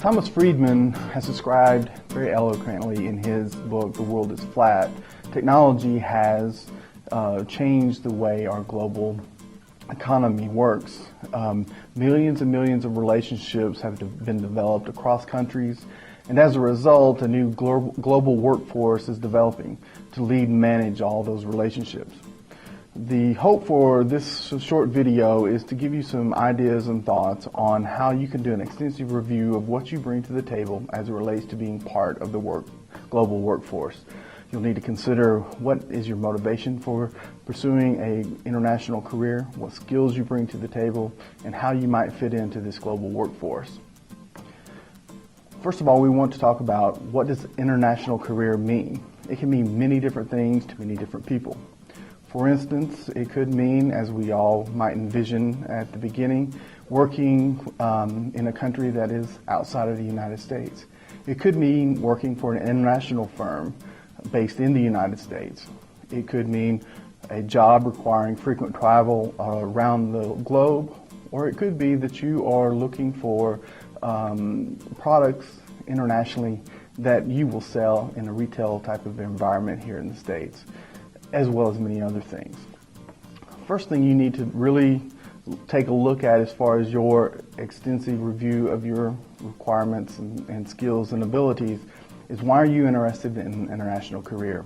Thomas Friedman has described very eloquently in his book, The World is Flat. Technology has changed the way our global economy works. Millions and millions of relationships have been developed across countries, and as a result, a new global workforce is developing to lead and manage all those relationships. The hope for this short video is to give you some ideas and thoughts on how you can do an extensive review of what you bring to the table as it relates to being part of the global workforce. You'll need to consider what is your motivation for pursuing an international career, what skills you bring to the table, and how you might fit into this global workforce. First of all, we want to talk about what does international career mean. It can mean many different things to many different people. For instance, it could mean, as we all might envision at the beginning, working in a country that is outside of the United States. It could mean working for an international firm based in the United States. It could mean a job requiring frequent travel around the globe, or it could be that you are looking for products internationally that you will sell in a retail type of environment here in the States, as well as many other things. First thing you need to really take a look at as far as your extensive review of your requirements and skills and abilities is, why are you interested in an international career?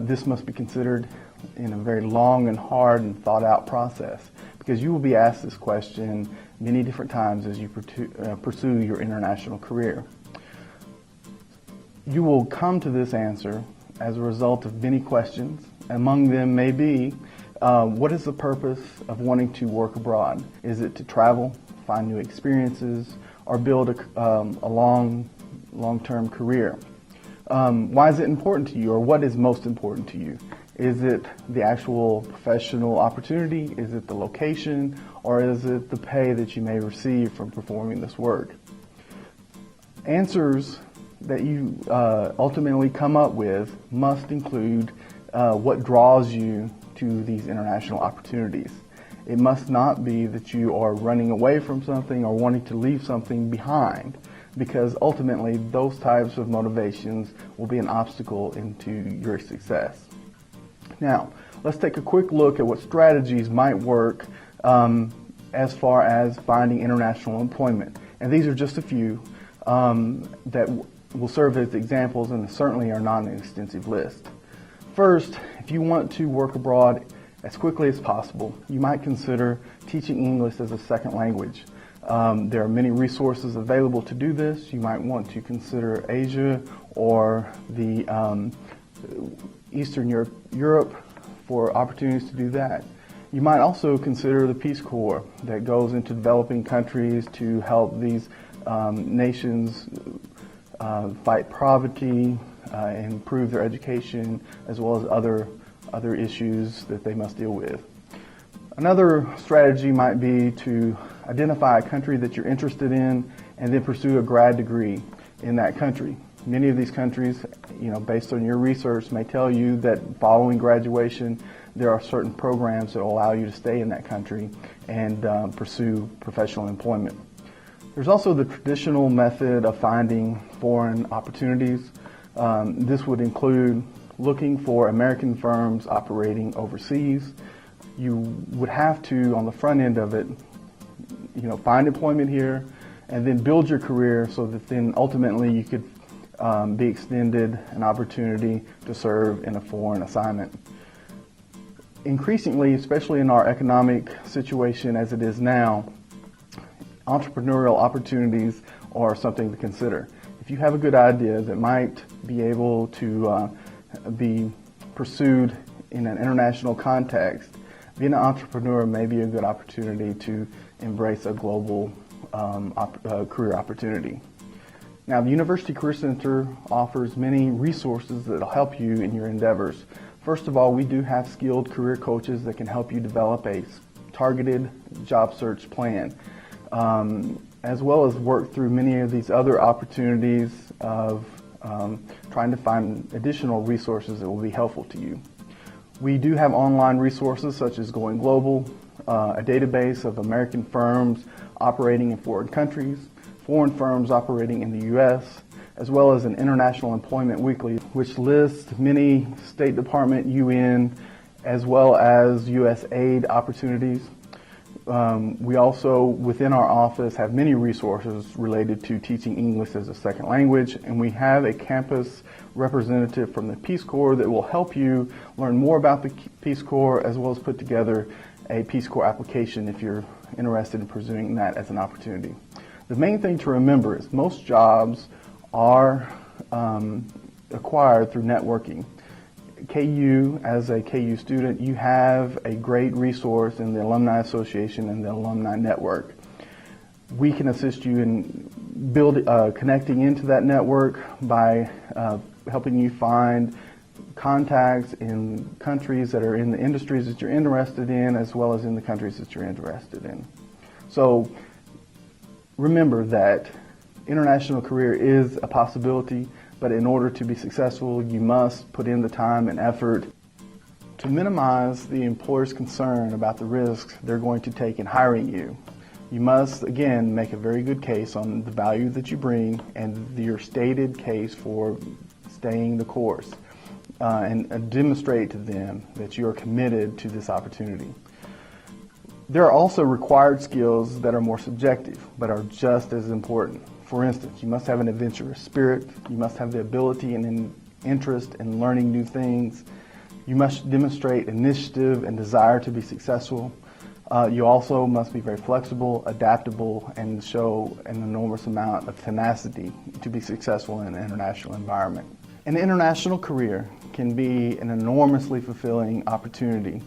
This must be considered in a very long and hard and thought out process, because you will be asked this question many different times as you pursue your international career. You will come to this answer as a result of many questions. Among them may be, what is the purpose of wanting to work abroad? Is it to travel, find new experiences, or build a long-term career? Why is it important to you, or what is most important to you? Is it the actual professional opportunity? Is it the location? Or is it the pay that you may receive from performing this work? Answers that you ultimately come up with must include what draws you to these international opportunities. It must not be that you are running away from something or wanting to leave something behind, because ultimately those types of motivations will be an obstacle into your success. Now, let's take a quick look at what strategies might work as far as finding international employment. And these are just a few that will serve as examples, and certainly are not an extensive list. First, if you want to work abroad as quickly as possible, you might consider teaching English as a second language. There are many resources available to do this. You might want to consider Asia or the Eastern Europe for opportunities to do that. You might also consider the Peace Corps that goes into developing countries to help these nations fight poverty, and improve their education, as well as other issues that they must deal with. Another strategy might be to identify a country that you're interested in and then pursue a grad degree in that country. Many of these countries, based on your research, may tell you that following graduation, there are certain programs that will allow you to stay in that country and pursue professional employment. There's also the traditional method of finding foreign opportunities. This would include looking for American firms operating overseas. You would have to, on the front end of it, find employment here and then build your career so that then ultimately you could be extended an opportunity to serve in a foreign assignment. Increasingly, especially in our economic situation as it is now, entrepreneurial opportunities are something to consider. If you have a good idea that might be able to be pursued in an international context, being an entrepreneur may be a good opportunity to embrace a global career opportunity. Now, the University Career Center offers many resources that will help you in your endeavors. First of all, we do have skilled career coaches that can help you develop a targeted job search plan, as well as work through many of these other opportunities of trying to find additional resources that will be helpful to you. We do have online resources such as Going Global, a database of American firms operating in foreign countries, foreign firms operating in the U.S., as well as an International Employment Weekly, which lists many State Department, UN, as well as U.S. aid opportunities. We also, within our office, have many resources related to teaching English as a second language, and we have a campus representative from the Peace Corps that will help you learn more about the Peace Corps, as well as put together a Peace Corps application if you're interested in pursuing that as an opportunity. The main thing to remember is most jobs are acquired through networking. KU, as a KU student, you have a great resource in the Alumni Association and the Alumni Network. We can assist you in connecting into that network by helping you find contacts in countries that are in the industries that you're interested in, as well as in the countries that you're interested in. So remember that international career is a possibility, but in order to be successful, you must put in the time and effort. To minimize the employer's concern about the risks they're going to take in hiring you, you must, again, make a very good case on the value that you bring and your stated case for staying the course, and demonstrate to them that you are committed to this opportunity. There are also required skills that are more subjective, but are just as important. For instance, you must have an adventurous spirit, you must have the ability and an interest in learning new things, you must demonstrate initiative and desire to be successful. You also must be very flexible, adaptable, and show an enormous amount of tenacity to be successful in an international environment. An international career can be an enormously fulfilling opportunity.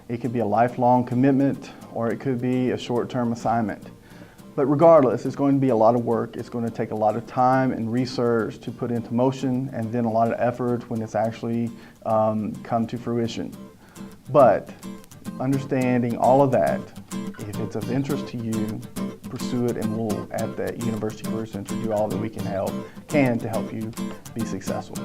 It could be a lifelong commitment, or it could be a short-term assignment. But regardless, it's going to be a lot of work. It's going to take a lot of time and research to put into motion, and then a lot of effort when it's actually come to fruition. But understanding all of that, if it's of interest to you, pursue it, and we'll at the University Career Center do all that we can to help you be successful.